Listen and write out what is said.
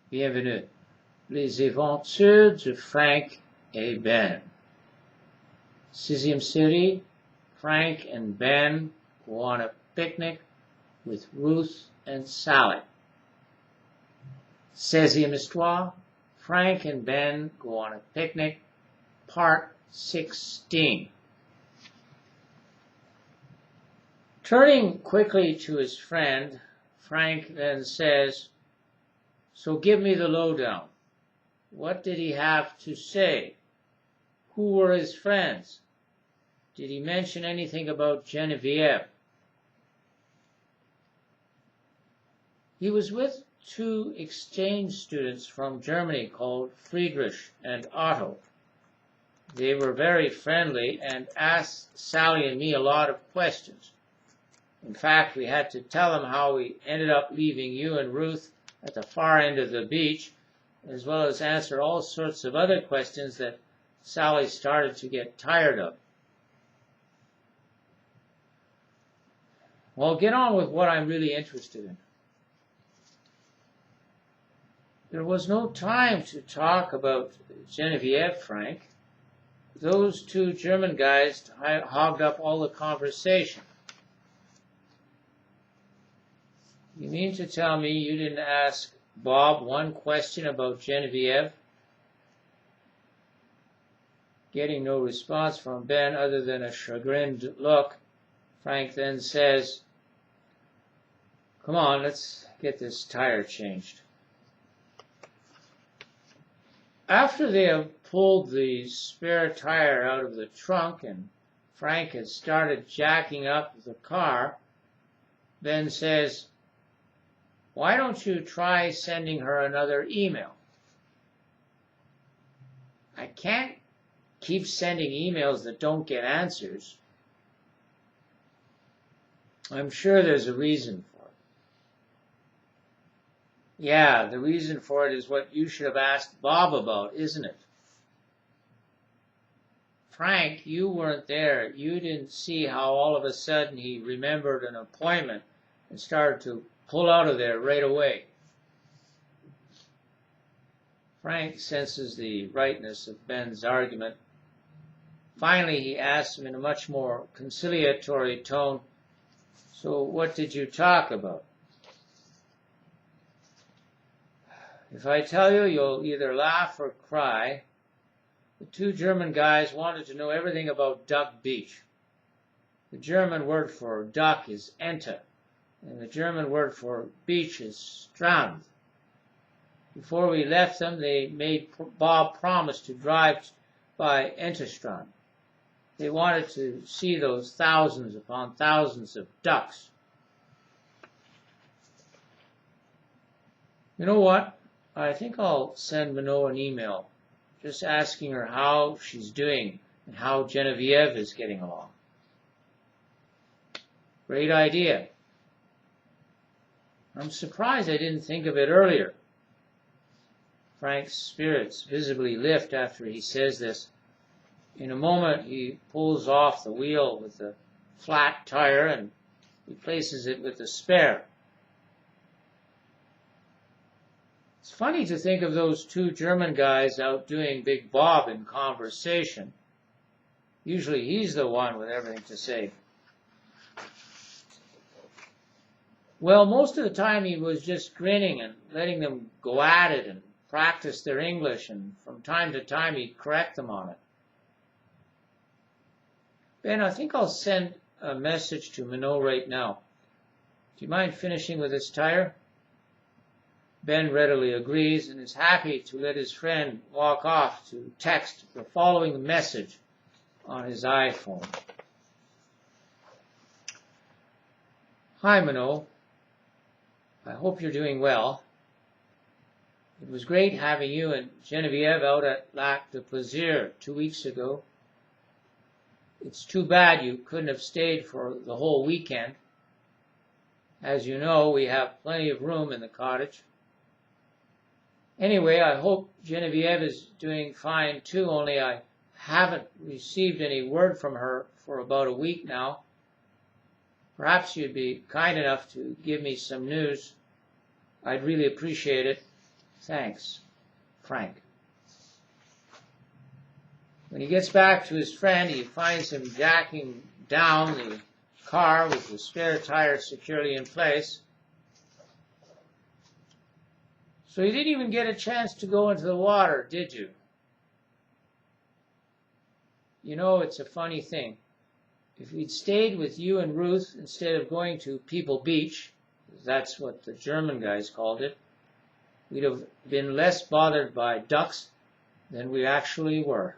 Bienvenue. Les aventures de Frank et Ben. 6e série, Frank and Ben go on a picnic with Ruth and Sally. 16e histoire, Frank and Ben go on a picnic, part 16. Turning quickly to his friend, Frank then says, "So give me the lowdown. What did he have to say? Who were his friends? Did he mention anything about Genevieve?" He was with two exchange students from Germany called Friedrich and Otto. They were very friendly and asked Sally and me a lot of questions. In fact, we had to tell them how we ended up leaving you and Ruth at the far end of the beach, as well as answer all sorts of other questions that Sally started to get tired of. Well, get on with what I'm really interested in. There was no time to talk about Genevieve, Frank. Those two German guys hogged up all the conversation. You mean to tell me you didn't ask Bob one question about Genevieve? Getting no response from Ben other than a chagrined look, Frank then says, "Come on, let's get this tire changed." After they have pulled the spare tire out of the trunk and Frank has started jacking up the car, Ben says, "Why don't you try sending her another email?" "I can't keep sending emails that don't get answers." "I'm sure there's a reason for it." "Yeah, the reason for it is what you should have asked Bob about, isn't it?" "Frank, you weren't there. You didn't see how all of a sudden he remembered an appointment and started to pull out of there right away." Frank senses the rightness of Ben's argument. Finally, he asks him in a much more conciliatory tone, "So what did you talk about?" "If I tell you, you'll either laugh or cry. The two German guys wanted to know everything about Duck Beach. The German word for duck is Ente, and the German word for beach is Strand. Before we left them, they made Bob promise to drive by Entestrand. They wanted to see those thousands upon thousands of ducks." "You know what? I think I'll send Minot an email, just asking her how she's doing and how Genevieve is getting along." "Great idea. I'm surprised I didn't think of it earlier." Frank's spirits visibly lift after he says this. In a moment, he pulls off the wheel with the flat tire and replaces it with the spare. It's funny to think of those two German guys outdoing Big Bob in conversation. Usually he's the one with everything to say. Well, most of the time he was just grinning and letting them go at it and practice their English, and from time to time he'd correct them on it. "Ben, I think I'll send a message to Minot right now. Do you mind finishing with this tire?" Ben readily agrees and is happy to let his friend walk off to text the following message on his iPhone. "Hi, Minot. I hope you're doing well. It was great having you and Genevieve out at Lac de Plaisir 2 weeks ago. It's too bad you couldn't have stayed for the whole weekend. As you know, we have plenty of room in the cottage. Anyway, I hope Genevieve is doing fine too, only I haven't received any word from her for about a week now. Perhaps you'd be kind enough to give me some news. I'd really appreciate it. Thanks, Frank. When he gets back to his friend, he finds him jacking down the car with the spare tire securely in place. So you didn't even get a chance to go into the water, did you? You know, it's a funny thing. If we'd stayed with you and Ruth instead of going to People Beach, that's what the German guys called it, we'd have been less bothered by ducks than we actually were.